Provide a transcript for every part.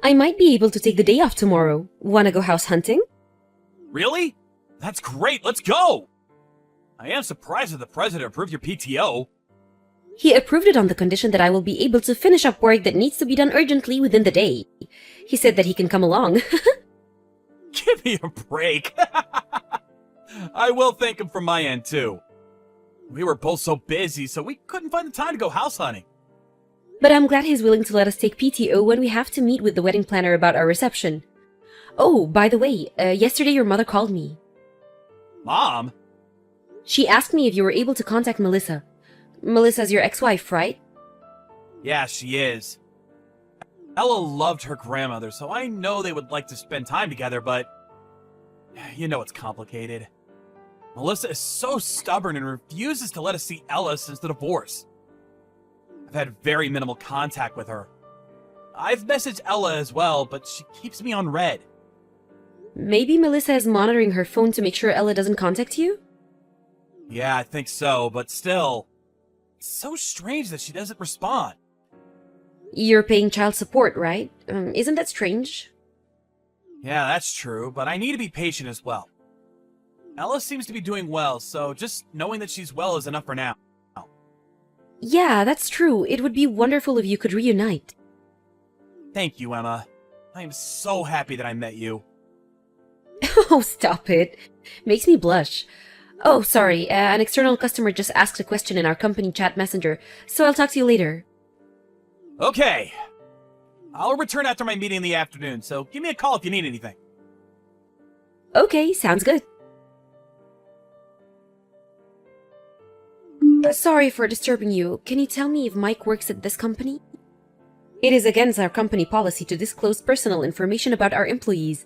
I might be able to take the day off tomorrow. Wanna go house hunting? Really? That's great, let's go! I am surprised that the president approved your PTO. He approved it on the condition that I will be able to finish up work that needs to be done urgently within the day. He said that he can come along. Give me a break. I will thank him from my end, too. We were both so busy, so we couldn't find the time to go house hunting. But I'm glad he's willing to let us take PTO when we have to meet with the wedding planner about our reception. Oh, by the way, yesterday your mother called me. Mom? She asked me if you were able to contact Melissa. Melissa's your ex-wife, right? Yeah, she is. Ella loved her grandmother, so I know they would like to spend time together, but you know it's complicated. Melissa is so stubborn and refuses to let us see Ella since the divorce. I've had very minimal contact with her. I've messaged Ella as well, but she keeps me on red. Maybe Melissa is monitoring her phone to make sure Ella doesn't contact you? Yeah, I think so, but still, it's so strange that she doesn't respond. You're paying child support, right? Isn't that strange? Yeah, that's true, but I need to be patient as well. Ella seems to be doing well, so just knowing that she's well is enough for now. Yeah, that's true. It would be wonderful if you could reunite. Thank you, Emma. I am so happy that I met you. Oh, stop it. Makes me blush. Oh, sorry, an external customer just asked a question in our company chat messenger, so I'll talk to you later. Okay. I'll return after my meeting in the afternoon, so give me a call if you need anything. Okay, sounds good. Sorry for disturbing you. Can you tell me if Mike works at this company? It is against our company policy to disclose personal information about our employees.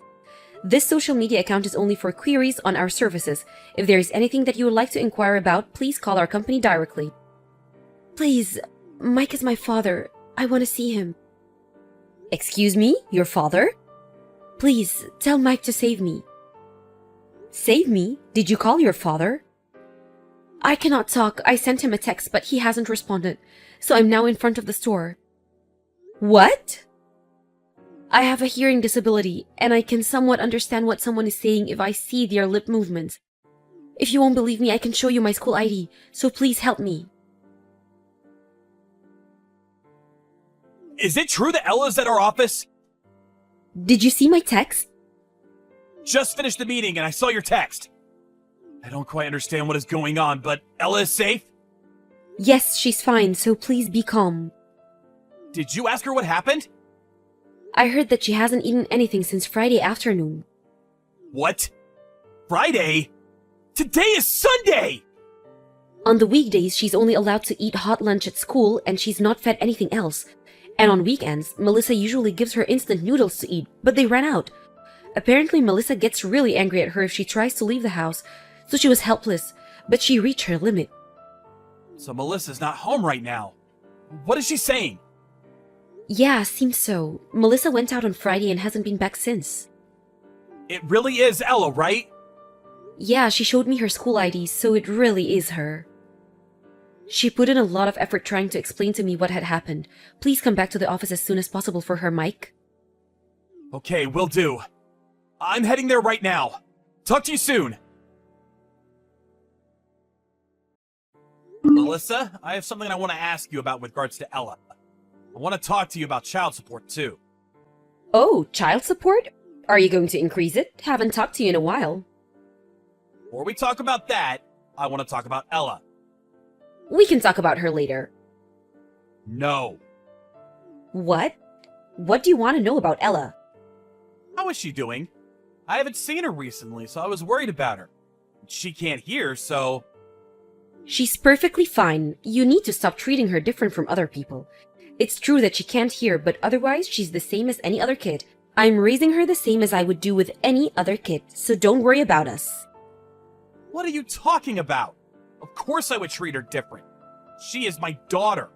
This social media account is only for queries on our services. If there is anything that you would like to inquire about, please call our company directly. Please, Mike is my father. I want to see him. Excuse me? Your father? Please, tell Mike to save me. Save me? Did you call your father? I cannot talk. I sent him a text, but he hasn't responded. So I'm now in front of the store. What? I have a hearing disability, and I can somewhat understand what someone is saying if I see their lip movements. If you won't believe me, I can show you my school ID, so please help me. Is it true that Ella's at our office? Did you see my text? Just finished the meeting and I saw your text. I don't quite understand what is going on, but Ella is safe? Yes, she's fine, so please be calm. Did you ask her what happened? I heard that she hasn't eaten anything since Friday afternoon. What? Friday? Today is Sunday! On the weekdays, she's only allowed to eat hot lunch at school and she's not fed anything else. And on weekends, Melissa usually gives her instant noodles to eat, but they ran out. Apparently, Melissa gets really angry at her if she tries to leave the house, so she was helpless, but she reached her limit. So Melissa's not home right now. What is she saying? Yeah, seems so. Melissa went out on Friday and hasn't been back since. It really is Ella, right? Yeah, she showed me her school ID, so it really is her. She put in a lot of effort trying to explain to me what had happened. Please come back to the office as soon as possible for her, Mike. Okay, will do. I'm heading there right now. Talk to you soon. Melissa, I have something I want to ask you about with regards to Ella. I want to talk to you about child support, too. Oh, child support? Are you going to increase it? Haven't talked to you in a while. Before we talk about that, I want to talk about Ella. We can talk about her later. No. What? What do you want to know about Ella? How is she doing? I haven't seen her recently, so I was worried about her. She can't hear, so... She's perfectly fine. You need to stop treating her different from other people. It's true that she can't hear, but otherwise she's the same as any other kid. I'm raising her the same as I would do with any other kid, so don't worry about us. What are you talking about? Of course I would treat her different. She is my daughter.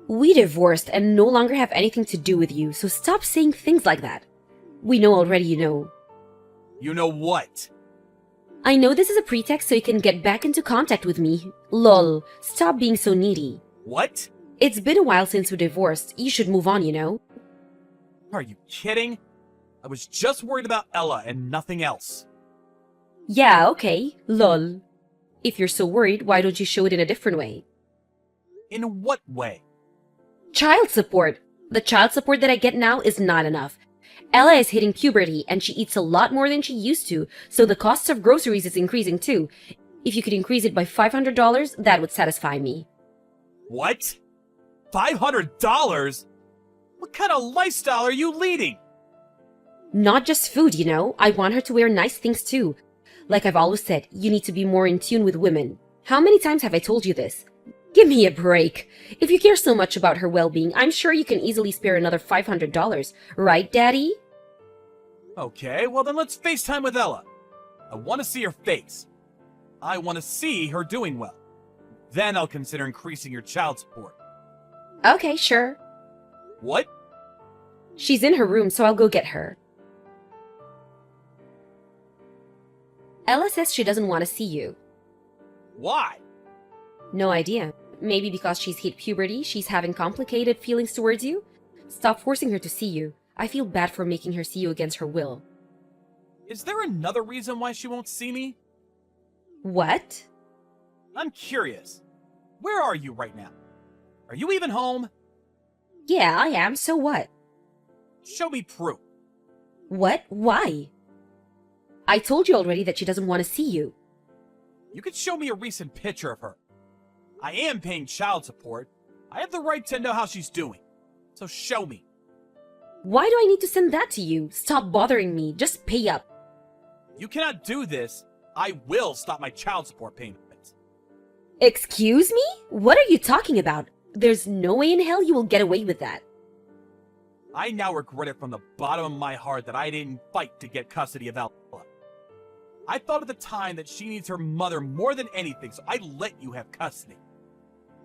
We divorced and no longer have anything to do with you, so stop saying things like that. We know already you know. You know what? I know this is a pretext so you can get back into contact with me. Lol, stop being so needy. What? It's been a while since we divorced. You should move on, you know? Are you kidding? I was just worried about Ella and nothing else. Yeah, okay. Lol. If you're so worried, why don't you show it in a different way? In what way? Child support. The child support that I get now is not enough. Ella is hitting puberty and she eats a lot more than she used to, so the cost of groceries is increasing too. If you could increase it by $500, that would satisfy me. What? $500? What kind of lifestyle are you leading? Not just food, you know. I want her to wear nice things too. Like I've always said, you need to be more in tune with women. How many times have I told you this? Give me a break. If you care so much about her well-being, I'm sure you can easily spare another $500. Right, Daddy? Okay, well then let's FaceTime with Ella. I want to see her face. I want to see her doing well. Then I'll consider increasing your child support. Okay, sure. What? She's in her room, so I'll go get her. Ella says she doesn't want to see you. Why? No idea. Maybe because she's hit puberty, she's having complicated feelings towards you? Stop forcing her to see you. I feel bad for making her see you against her will. Is there another reason why she won't see me? What? I'm curious. Where are you right now? Are you even home? Yeah, I am, so what? Show me proof. What? Why? I told you already that she doesn't want to see you. You could show me a recent picture of her. I am paying child support. I have the right to know how she's doing. So show me. Why do I need to send that to you? Stop bothering me. Just pay up. You cannot do this. I will stop my child support payments. Excuse me? What are you talking about? There's no way in hell you will get away with that. I now regret it from the bottom of my heart that I didn't fight to get custody of Ella. I thought at the time that she needs her mother more than anything, so I let you have custody.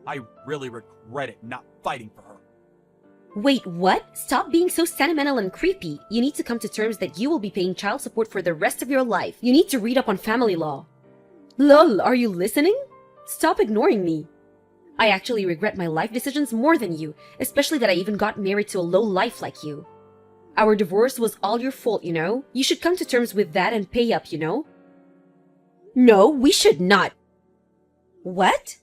I really regret it not fighting for her. Wait, what? Stop being so sentimental and creepy. You need to come to terms that you will be paying child support for the rest of your life. You need to read up on family law. Lol, are you listening? Stop ignoring me. I actually regret my life decisions more than you, especially that I even got married to a low life like you. Our divorce was all your fault, you know? You should come to terms with that and pay up, you know? No, we should not. What?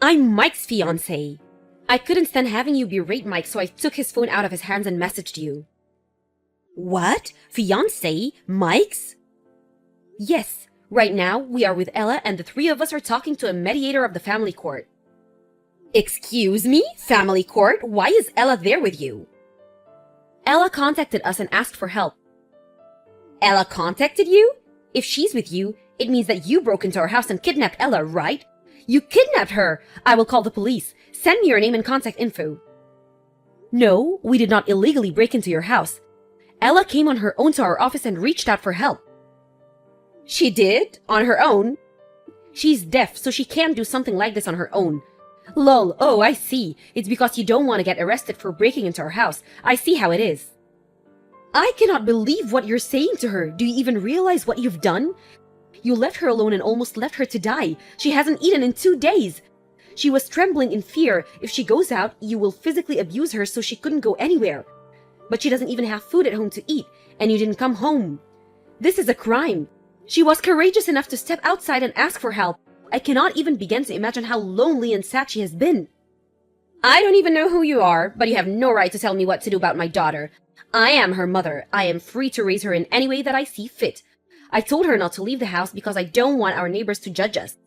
I'm Mike's fiancé. I couldn't stand having you berate Mike, so I took his phone out of his hands and messaged you. What? Fiancé? Mike's? Yes. Right now, we are with Ella and the three of us are talking to a mediator of the family court. Excuse me? Family court? Why is Ella there with you? Ella contacted us and asked for help. Ella contacted you? If she's with you, it means that you broke into our house and kidnapped Ella, right? You kidnapped her! I will call the police. Send me your name and contact info. No, we did not illegally break into your house. Ella came on her own to our office and reached out for help. She did? On her own? She's deaf, so she can't do something like this on her own. Lol, oh, I see. It's because you don't want to get arrested for breaking into our house. I see how it is. I cannot believe what you're saying to her. Do you even realize what you've done? You left her alone and almost left her to die. She hasn't eaten in 2 days. She was trembling in fear. If she goes out, you will physically abuse her so she couldn't go anywhere. But she doesn't even have food at home to eat, and you didn't come home. This is a crime. She was courageous enough to step outside and ask for help. I cannot even begin to imagine how lonely and sad she has been. I don't even know who you are, but you have no right to tell me what to do about my daughter. I am her mother. I am free to raise her in any way that I see fit. I told her not to leave the house because I don't want our neighbors to judge us.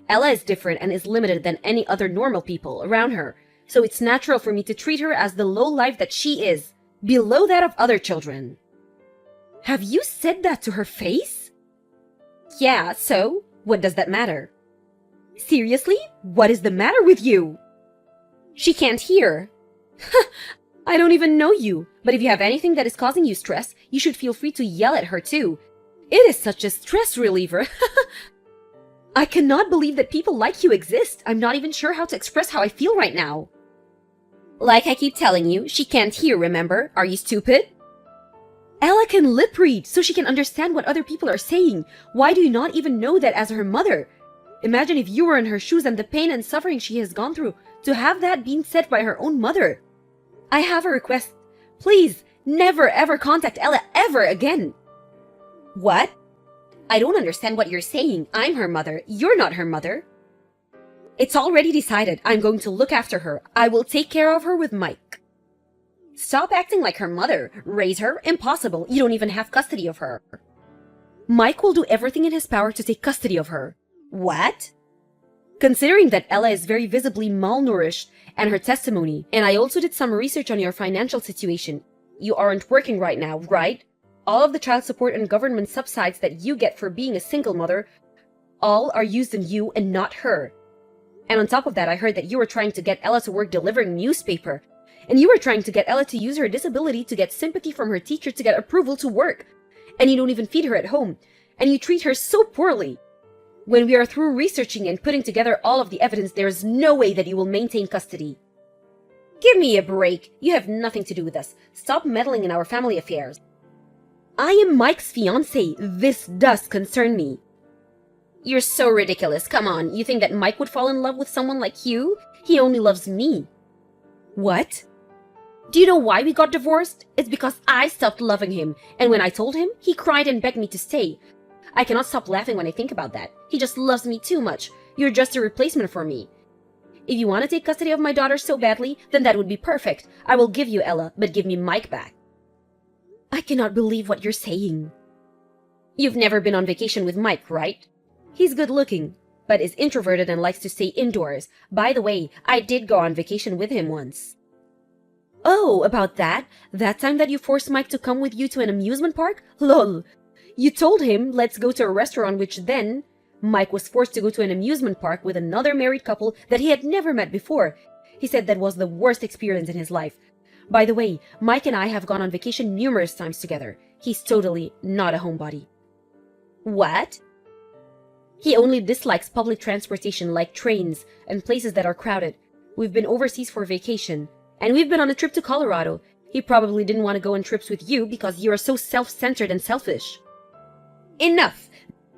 Ella is different and is limited than any other normal people around her, so it's natural for me to treat her as the low life that she is, below that of other children. Have you said that to her face? Yeah, so what does that matter? Seriously? What is the matter with you? She can't hear. I don't even know you, but if you have anything that is causing you stress, you should feel free to yell at her too. It is such a stress reliever. I cannot believe that people like you exist. I'm not even sure how to express how I feel right now. Like I keep telling you, she can't hear, remember? Are you stupid? Ella can lip read, so she can understand what other people are saying. Why do you not even know that as her mother? Imagine if you were in her shoes and the pain and suffering she has gone through to have that being said by her own mother. I have a request. Please, Never ever contact Ella ever again. What? I don't understand what you're saying. I'm her mother. You're not her mother. It's already decided. I'm going to look after her. I will take care of her with Mike. Stop acting like her mother. Raise her? Impossible. You don't even have custody of her. Mike will do everything in his power to take custody of her. What? Considering that Ella is very visibly malnourished and her testimony, and I also did some research on your financial situation, you aren't working right now, right? All of the child support and government subsidies that you get for being a single mother, all are used on you and not her. And on top of that, I heard that you were trying to get Ella to work delivering newspaper. And you were trying to get Ella to use her disability to get sympathy from her teacher to get approval to work. And you don't even feed her at home. And you treat her so poorly. When we are through researching and putting together all of the evidence, there is no way that you will maintain custody. Give me a break. You have nothing to do with us. Stop meddling in our family affairs. I am Mike's fiancée. This does concern me. You're so ridiculous. Come on. You think that Mike would fall in love with someone like you? He only loves me. What? Do you know why we got divorced? It's because I stopped loving him. And when I told him, he cried and begged me to stay. I cannot stop laughing when I think about that. He just loves me too much. You're just a replacement for me. If you want to take custody of my daughter so badly, then that would be perfect. I will give you Ella, but give me Mike back. I cannot believe what you're saying. You've never been on vacation with Mike, right? He's good looking, but is introverted and likes to stay indoors. By the way, I did go on vacation with him once. Oh, about that? That time that you forced Mike to come with you to an amusement park? Lol. You told him, let's go to a restaurant, which then Mike was forced to go to an amusement park with another married couple that he had never met before. He said that was the worst experience in his life. By the way, Mike and I have gone on vacation numerous times together. He's totally not a homebody. What? He only dislikes public transportation like trains and places that are crowded. We've been overseas for vacation, and we've been on a trip to Colorado. He probably didn't want to go on trips with you because you are so self-centered and selfish. Enough!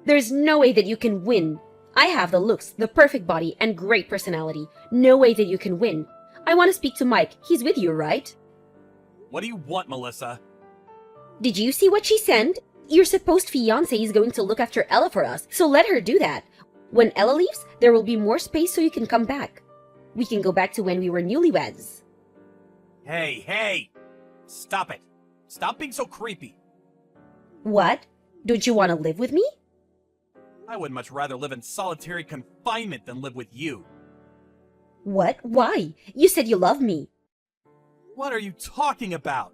There's no way that you can win. I have the looks, the perfect body, and great personality. No way that you can win. I want to speak to Mike. He's with you, right? What do you want, Melissa? Did you see what she sent? Your supposed fiancé is going to look after Ella for us, so let her do that. When Ella leaves, there will be more space so you can come back. We can go back to when we were newlyweds. Hey! Stop it. Stop being so creepy. What? Don't you want to live with me? I would much rather live in solitary confinement than live with you. What? Why? You said you love me. What are you talking about?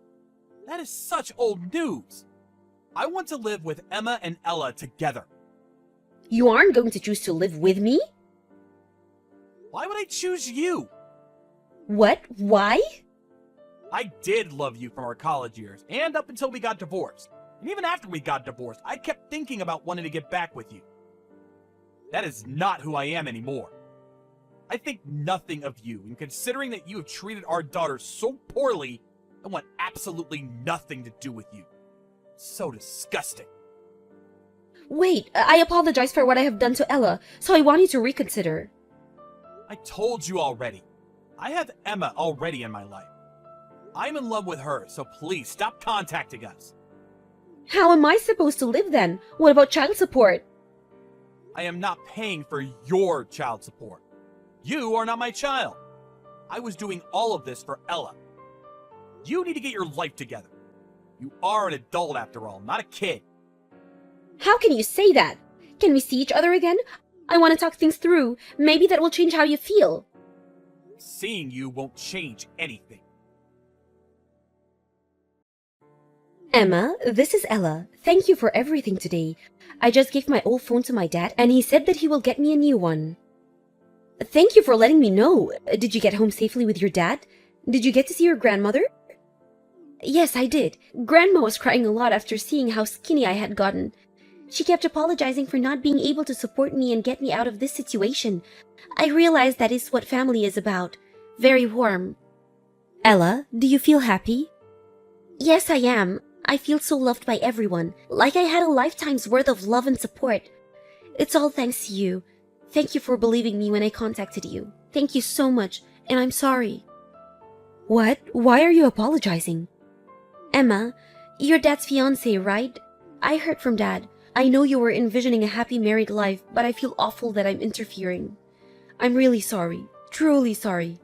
That is such old news. I want to live with Emma and Ella together. You aren't going to choose to live with me? Why would I choose you? What? Why? I did love you from our college years, and up until we got divorced. And even after we got divorced, I kept thinking about wanting to get back with you. That is not who I am anymore. I think nothing of you, and considering that you have treated our daughter so poorly, I want absolutely nothing to do with you. So disgusting. Wait, I apologize for what I have done to Ella, so I want you to reconsider. I told you already. I have Emma already in my life. I'm in love with her, so please stop contacting us. How am I supposed to live then? What about child support? I am not paying for your child support. You are not my child. I was doing all of this for Ella. You need to get your life together. You are an adult after all, not a kid. How can you say that? Can we see each other again? I want to talk things through. Maybe that will change how you feel. Seeing you won't change anything. Emma, this is Ella. Thank you for everything today. I just gave my old phone to my dad, and he said that he will get me a new one. Thank you for letting me know. Did you get home safely with your dad? Did you get to see your grandmother? Yes, I did. Grandma was crying a lot after seeing how skinny I had gotten. She kept apologizing for not being able to support me and get me out of this situation. I realized that is what family is about. Very warm. Ella, do you feel happy? Yes, I am. I feel so loved by everyone, like I had a lifetime's worth of love and support. It's all thanks to you. Thank you for believing me when I contacted you. Thank you so much, and I'm sorry. What? Why are you apologizing? Emma, you're Dad's fiancée, right? I heard from Dad. I know you were envisioning a happy married life, but I feel awful that I'm interfering. I'm really sorry. Truly sorry.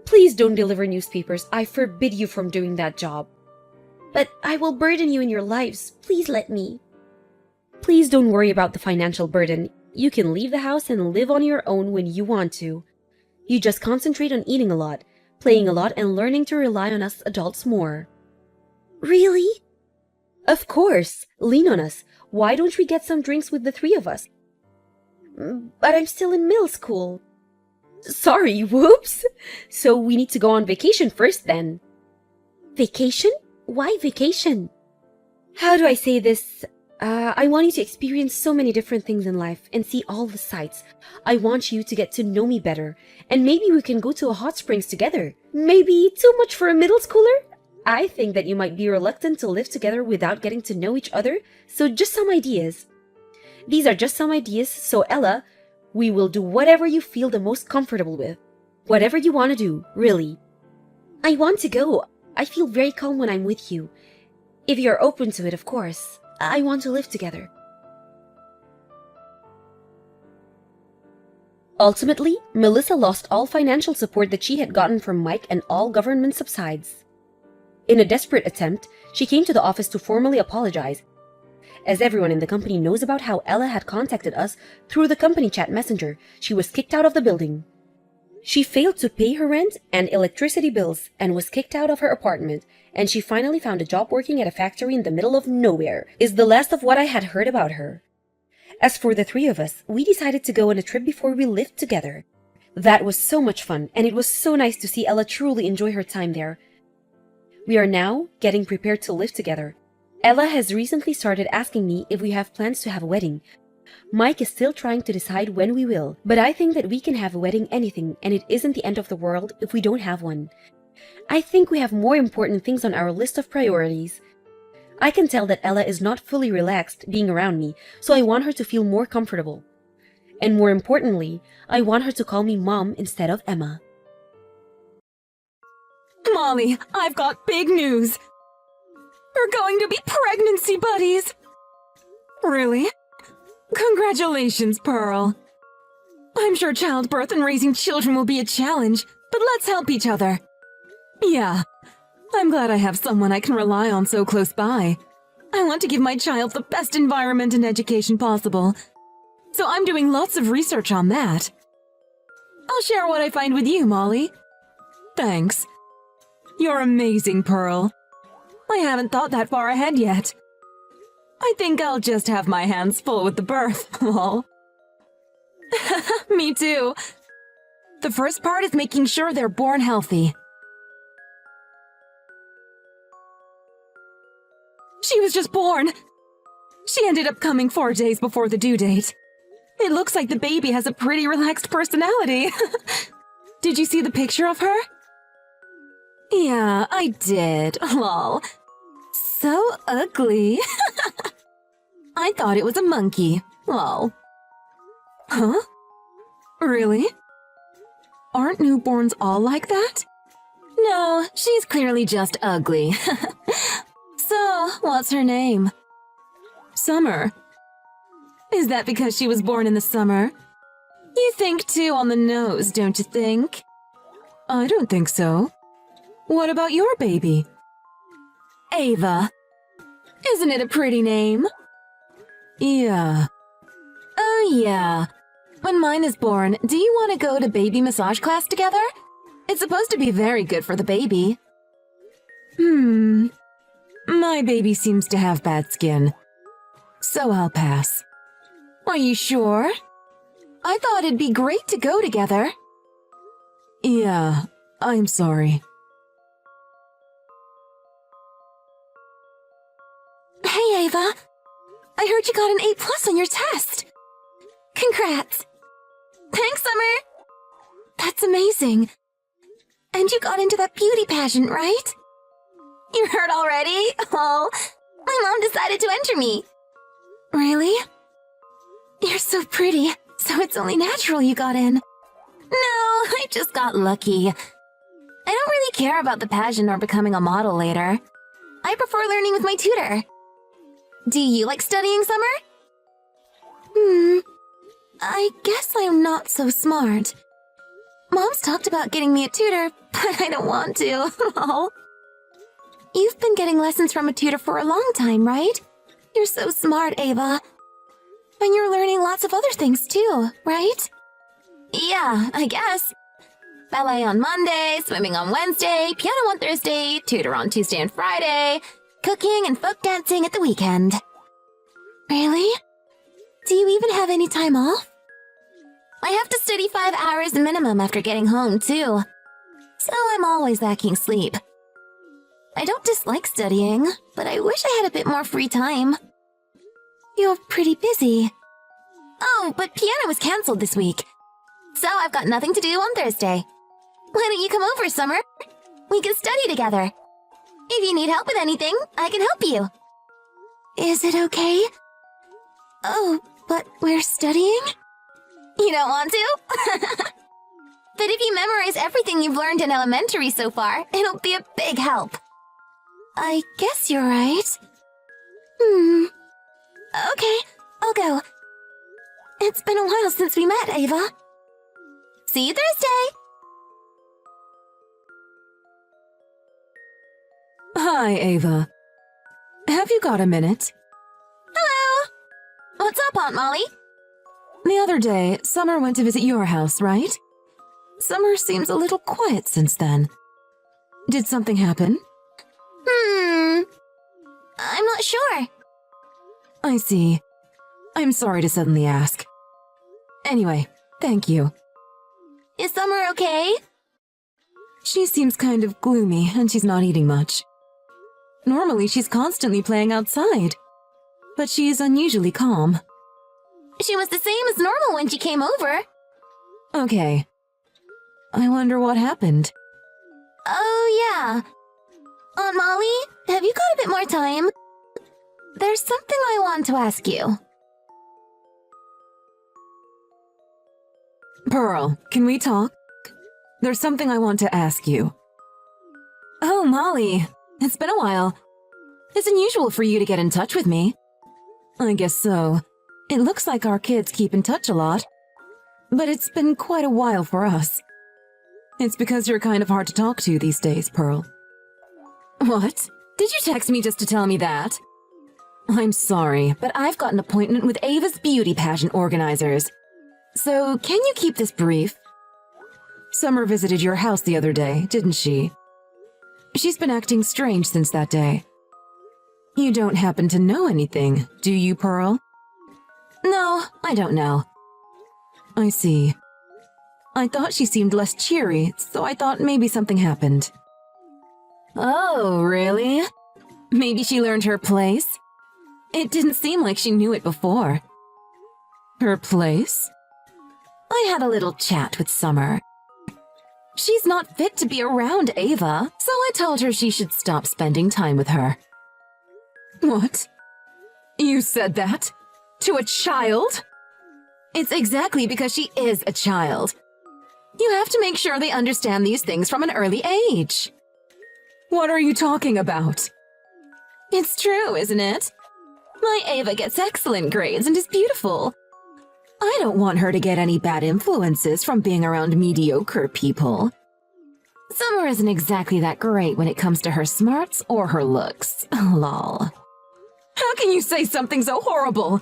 Please don't deliver newspapers. I forbid you from doing that job. But I will burden you in your lives. Please let me. Please don't worry about the financial burden. You can leave the house and live on your own when you want to. You just concentrate on eating a lot, playing a lot, and learning to rely on us adults more. Really? Of course. Lean on us. Why don't we get some drinks with the three of us? But I'm still in middle school. Sorry, whoops. So we need to go on vacation first then. Vacation? Why vacation? How do I say this? I want you to experience so many different things in life and see all the sights. I want you to get to know me better, and maybe we can go to a hot springs together. Maybe too much for a middle schooler? I think that you might be reluctant to live together without getting to know each other, so just some ideas. These are just some ideas, so Ella, we will do whatever you feel the most comfortable with. Whatever you want to do, really. I want to go. I feel very calm when I'm with you. If you're open to it, of course. I want to live together. Ultimately, Melissa lost all financial support that she had gotten from Mike and all government subsides. In a desperate attempt, she came to the office to formally apologize, as everyone in the company knows about how Ella had contacted us through the company chat messenger. She was kicked out of the building. She failed to pay her rent and electricity bills and was kicked out of her apartment, and she finally found a job working at a factory in the middle of nowhere, is the last of what I had heard about her. As for the three of us, we decided to go on a trip before we lived together. That was so much fun, and it was so nice to see Ella truly enjoy her time there. We are now getting prepared to live together. Ella has recently started asking me if we have plans to have a wedding. Mike is still trying to decide when we will, but I think that we can have a wedding anything, and it isn't the end of the world if we don't have one. I think we have more important things on our list of priorities. I can tell that Ella is not fully relaxed being around me, so I want her to feel more comfortable. And more importantly, I want her to call me Mom instead of Emma. Molly, I've got big news. We're going to be pregnancy buddies. Really? Congratulations, Pearl. I'm sure childbirth and raising children will be a challenge, but let's help each other. Yeah, I'm glad I have someone I can rely on so close by. I want to give my child the best environment and education possible, so I'm doing lots of research on that. I'll share what I find with you, Molly. Thanks. You're amazing, Pearl. I haven't thought that far ahead yet. I think I'll just have my hands full with the birth, lol. Me too. The first part is making sure they're born healthy. She was just born. She ended up coming 4 days before the due date. It looks like the baby has a pretty relaxed personality. Did you see the picture of her? Yeah, I did. Lol. So ugly. I thought it was a monkey. Lol. Huh? Really? Aren't newborns all like that? No, she's clearly just ugly. So, what's her name? Summer. Is that because she was born in the summer? You think too on the nose, don't you think? I don't think so. What about your baby? Ava. Isn't it a pretty name? Yeah. Oh yeah. When mine is born, do you want to go to baby massage class together? It's supposed to be very good for the baby. My baby seems to have bad skin, so I'll pass. Are you sure? I thought it'd be great to go together. Yeah, I'm sorry. Hey, Ava. I heard you got an A+ on your test. Congrats. Thanks, Summer. That's amazing. And you got into that beauty pageant, right? You heard already? Oh, my mom decided to enter me. Really? You're so pretty, so it's only natural you got in. No, I just got lucky. I don't really care about the pageant or becoming a model later. I prefer learning with my tutor. Do you like studying, Summer? I guess I'm not so smart. Mom's talked about getting me a tutor, but I don't want to. Lol. You've been getting lessons from a tutor for a long time, right? You're so smart, Ava. And you're learning lots of other things too, right? Yeah, I guess. Ballet on Monday, swimming on Wednesday, piano on Thursday, tutor on Tuesday and Friday, cooking and folk dancing at the weekend. Really? Do you even have any time off? I have to study 5 hours minimum after getting home, too. So I'm always lacking sleep. I don't dislike studying, but I wish I had a bit more free time. You're pretty busy. Oh, but piano was cancelled this week. So I've got nothing to do on Thursday. Why don't you come over, Summer? We can study together. If you need help with anything, I can help you. Is it okay? Oh, but we're studying? You don't want to? But if you memorize everything you've learned in elementary so far, it'll be a big help. I guess you're right. Okay, I'll go. It's been a while since we met, Ava. See you Thursday! Hi, Ava. Have you got a minute? Hello! What's up, Aunt Molly? The other day, Summer went to visit your house, right? Summer seems a little quiet since then. Did something happen? I'm not sure. I see. I'm sorry to suddenly ask. Anyway, thank you. Is Summer okay? She seems kind of gloomy, and she's not eating much. Normally, she's constantly playing outside, but she's unusually calm. She was the same as normal when she came over. Okay. I wonder what happened. Oh, yeah. Aunt Molly, have you got a bit more time? There's something I want to ask you. Pearl, can we talk? There's something I want to ask you. Oh, Molly, it's been a while. It's unusual for you to get in touch with me. I guess so. It looks like our kids keep in touch a lot. But it's been quite a while for us. It's because you're kind of hard to talk to these days, Pearl. What? Did you text me just to tell me that? I'm sorry, but I've got an appointment with Ava's beauty pageant organizers. So, can you keep this brief? Summer visited your house the other day, didn't she? She's been acting strange since that day. You don't happen to know anything, do you, Pearl? No, I don't know. I see. I thought she seemed less cheery, so I thought maybe something happened. Oh, really? Maybe she learned her place? It didn't seem like she knew it before. Her place? I had a little chat with Summer. She's not fit to be around Ava, so I told her she should stop spending time with her. What? You said that? To a child? It's exactly because she is a child. You have to make sure they understand these things from an early age. What are you talking about? It's true, isn't it? My Ava gets excellent grades and is beautiful. I don't want her to get any bad influences from being around mediocre people. Summer isn't exactly that great when it comes to her smarts or her looks. Lol. How can you say something so horrible?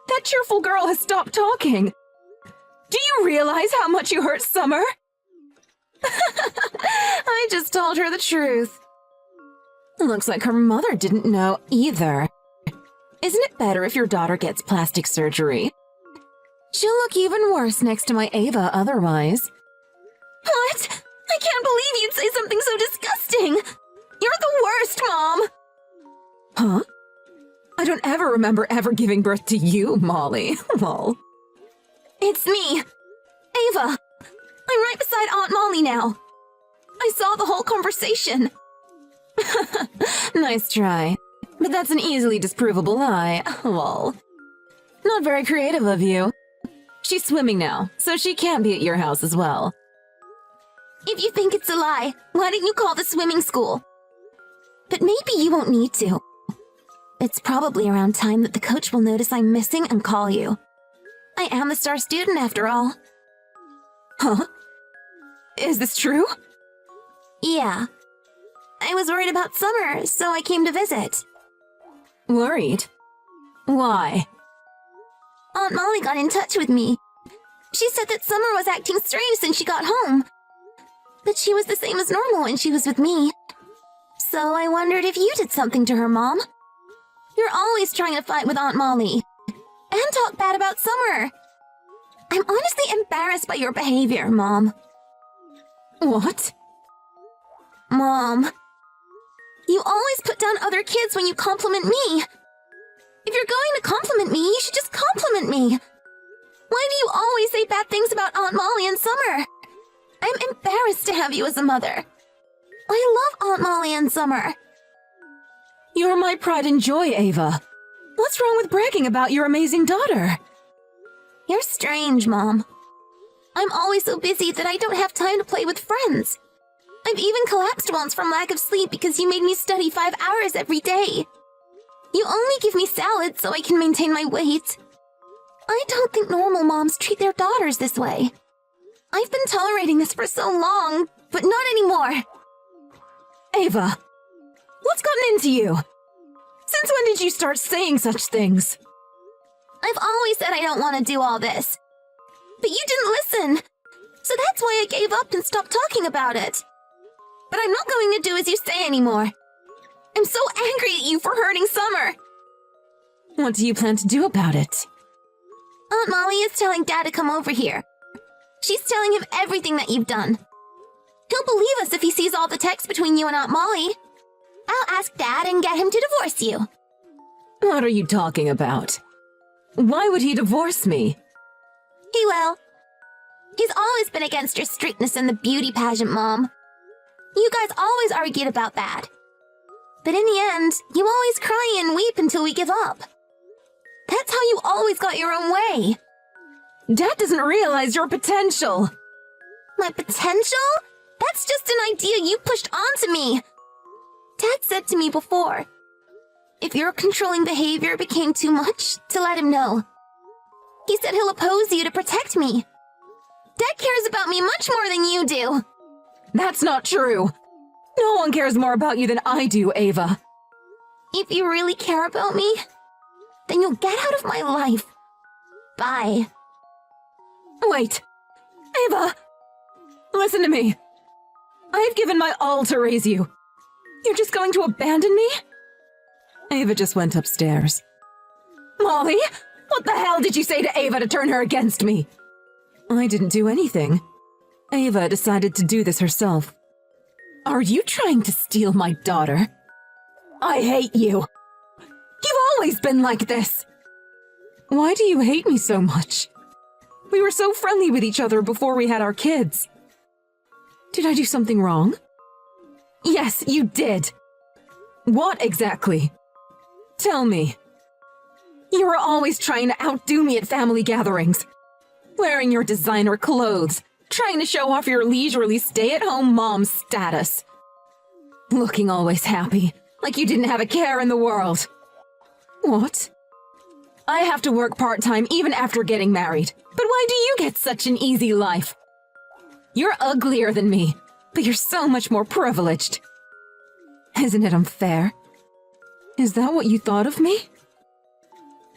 That cheerful girl has stopped talking. Do you realize how much you hurt Summer? I just told her the truth. Looks like her mother didn't know either. Isn't it better if your daughter gets plastic surgery? She'll look even worse next to my Ava otherwise. What? I can't believe you'd say something so disgusting! You're the worst, Mom! Huh? I don't ever remember ever giving birth to you, Molly. Lol. It's me, Ava. I'm right beside Aunt Molly now. I saw the whole conversation. Nice try. But that's an easily disprovable lie. Lol. Not very creative of you. She's swimming now, so she can't be at your house as well. If you think it's a lie, why didn't you call the swimming school? But maybe you won't need to. It's probably around time that the coach will notice I'm missing and call you. I am the star student after all. Huh? Is this true? Yeah. I was worried about Summer, so I came to visit. Worried? Why? Aunt Molly got in touch with me. She said that Summer was acting strange since she got home. But she was the same as normal when she was with me. So I wondered if you did something to her, Mom. You're always trying to fight with Aunt Molly. And talk bad about Summer. I'm honestly embarrassed by your behavior, Mom. What? Mom. You always put down other kids when you compliment me. If you're going to compliment me, you should just compliment me. Why do you always say bad things about Aunt Molly and Summer? I'm embarrassed to have you as a mother. I love Aunt Molly and Summer. You're my pride and joy, Ava. What's wrong with bragging about your amazing daughter? You're strange, Mom. I'm always so busy that I don't have time to play with friends. I've even collapsed once from lack of sleep because you made me study 5 hours every day. You only give me salad so I can maintain my weight. I don't think normal moms treat their daughters this way. I've been tolerating this for so long, but not anymore. Ava, what's gotten into you? Since when did you start saying such things? I've always said I don't want to do all this. But you didn't listen. So that's why I gave up and stopped talking about it. But I'm not going to do as you say anymore. I'm so angry at you for hurting Summer. What do you plan to do about it? Aunt Molly is telling Dad to come over here. She's telling him everything that you've done. He'll believe us if he sees all the texts between you and Aunt Molly. I'll ask Dad and get him to divorce you. What are you talking about? Why would he divorce me? He will. He's always been against your strictness in the beauty pageant, Mom. You guys always argued about that. But in the end, you always cry and weep until we give up. That's how you always got your own way. Dad doesn't realize your potential. My potential? That's just an idea you pushed onto me. Dad said to me before, if your controlling behavior became too much, to let him know. He said he'll oppose you to protect me. Dad cares about me much more than you do. That's not true. No one cares more about you than I do, Ava. If you really care about me, then you'll get out of my life. Bye. Wait. Ava! Listen to me. I've given my all to raise you. You're just going to abandon me? Ava just went upstairs. Molly, what the hell did you say to Ava to turn her against me? I didn't do anything. Ava decided to do this herself. Are you trying to steal my daughter? I hate you. You've always been like this. Why do you hate me so much? We were so friendly with each other before we had our kids. Did I do something wrong? Yes, you did. What exactly? Tell me. You were always trying to outdo me at family gatherings. Wearing your designer clothes, trying to show off your leisurely stay-at-home mom status. Looking always happy, like you didn't have a care in the world. What? I have to work part-time even after getting married. But why do you get such an easy life? You're uglier than me, but you're so much more privileged. Isn't it unfair? Is that what you thought of me?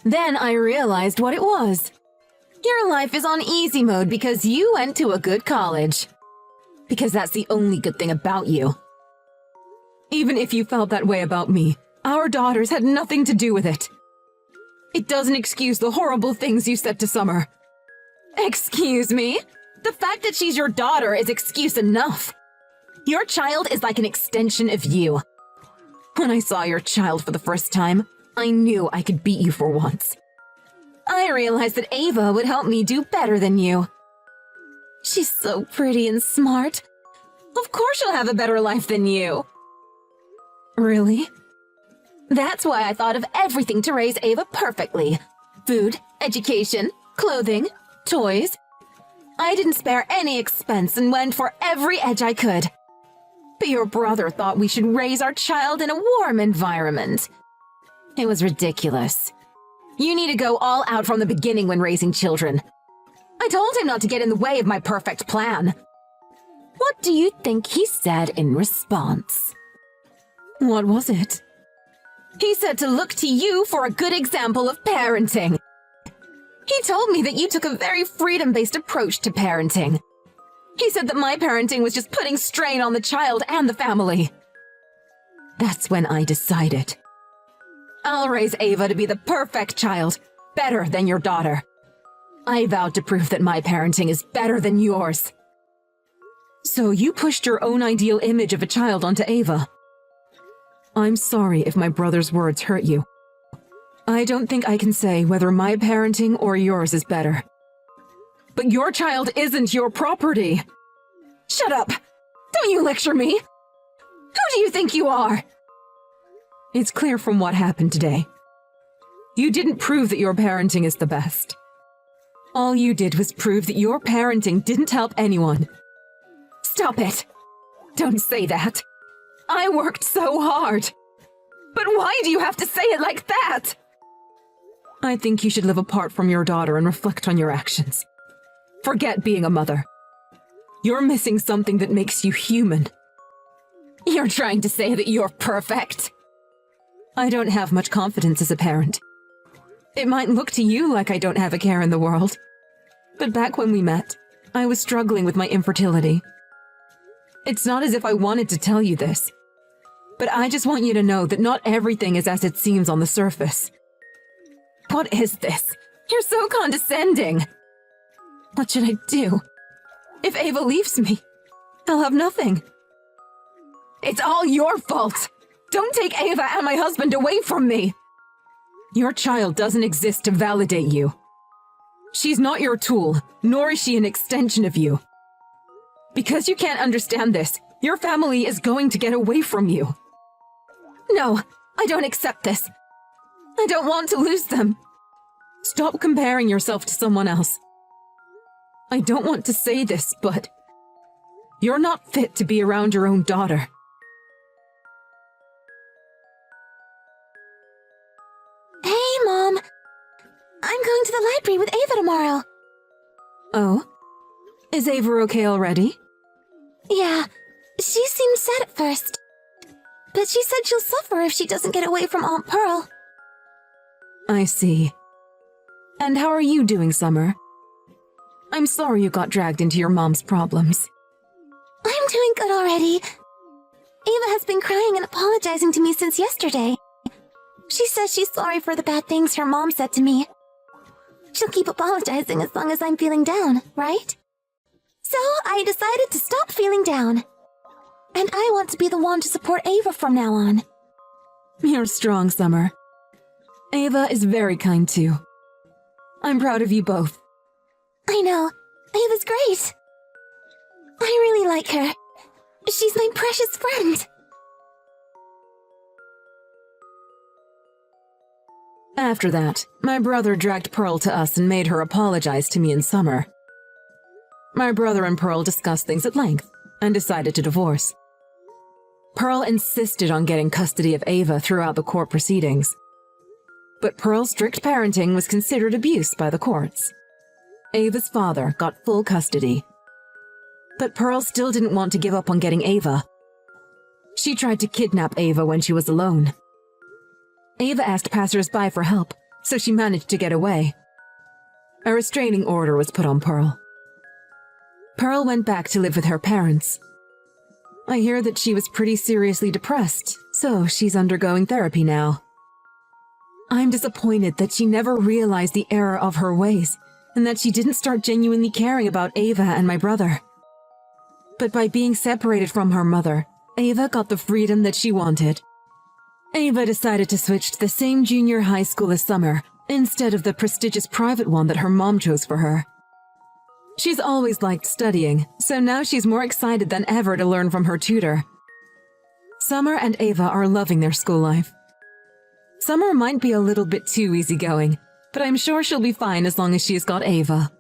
Then I realized what it was. Your life is on easy mode because you went to a good college. Because that's the only good thing about you. Even if you felt that way about me, our daughters had nothing to do with it. It doesn't excuse the horrible things you said to Summer. Excuse me? The fact that she's your daughter is excuse enough. Your child is like an extension of you. When I saw your child for the first time, I knew I could beat you for once. I realized that Ava would help me do better than you. She's so pretty and smart. Of course she'll have a better life than you. Really? That's why I thought of everything to raise Ava perfectly. Food, education, clothing, toys. I didn't spare any expense and went for every edge I could. But your brother thought we should raise our child in a warm environment. It was ridiculous. You need to go all out from the beginning when raising children. I told him not to get in the way of my perfect plan. What do you think he said in response? What was it? He said to look to you for a good example of parenting. He told me that you took a very freedom-based approach to parenting. He said that my parenting was just putting strain on the child and the family. That's when I decided. I'll raise Ava to be the perfect child, better than your daughter. I vowed to prove that my parenting is better than yours. So you pushed your own ideal image of a child onto Ava. I'm sorry if my brother's words hurt you. I don't think I can say whether my parenting or yours is better. But your child isn't your property. Shut up! Don't you lecture me! Who do you think you are? It's clear from what happened today. You didn't prove that your parenting is the best. All you did was prove that your parenting didn't help anyone. Stop it! Don't say that. I worked so hard. But why do you have to say it like that? I think you should live apart from your daughter and reflect on your actions. Forget being a mother. You're missing something that makes you human. You're trying to say that you're perfect. I don't have much confidence as a parent. It might look to you like I don't have a care in the world. But back when we met, I was struggling with my infertility. It's not as if I wanted to tell you this. But I just want you to know that not everything is as it seems on the surface. What is this? You're so condescending. What should I do? If Ava leaves me, I'll have nothing. It's all your fault. Don't take Ava and my husband away from me. Your child doesn't exist to validate you. She's not your tool, nor is she an extension of you. Because you can't understand this, your family is going to get away from you. No, I don't accept this. I don't want to lose them. Stop comparing yourself to someone else. I don't want to say this, but you're not fit to be around your own daughter. Hey, Mom. I'm going to the library with Ava tomorrow. Oh? Is Ava okay already? Yeah, she seemed sad at first. But she said she'll suffer if she doesn't get away from Aunt Pearl. I see. And how are you doing, Summer? I'm sorry you got dragged into your mom's problems. I'm doing good already. Ava has been crying and apologizing to me since yesterday. She says she's sorry for the bad things her mom said to me. She'll keep apologizing as long as I'm feeling down, right? So I decided to stop feeling down. And I want to be the one to support Ava from now on. You're strong, Summer. Ava is very kind too. I'm proud of you both. I know. Ava's great. I really like her. She's my precious friend. After that, my brother dragged Pearl to us and made her apologize to me in Summer. My brother and Pearl discussed things at length and decided to divorce. Pearl insisted on getting custody of Ava throughout the court proceedings. But Pearl's strict parenting was considered abuse by the courts. Ava's father got full custody. But Pearl still didn't want to give up on getting Ava. She tried to kidnap Ava when she was alone. Ava asked passers-by for help, so she managed to get away. A restraining order was put on Pearl. Pearl went back to live with her parents. I hear that she was pretty seriously depressed, so she's undergoing therapy now. I'm disappointed that she never realized the error of her ways, and that she didn't start genuinely caring about Ava and my brother. But by being separated from her mother, Ava got the freedom that she wanted. Ava decided to switch to the same junior high school as Summer, instead of the prestigious private one that her mom chose for her. She's always liked studying, so now she's more excited than ever to learn from her tutor. Summer and Ava are loving their school life. Summer might be a little bit too easygoing, but I'm sure she'll be fine as long as she's got Ava.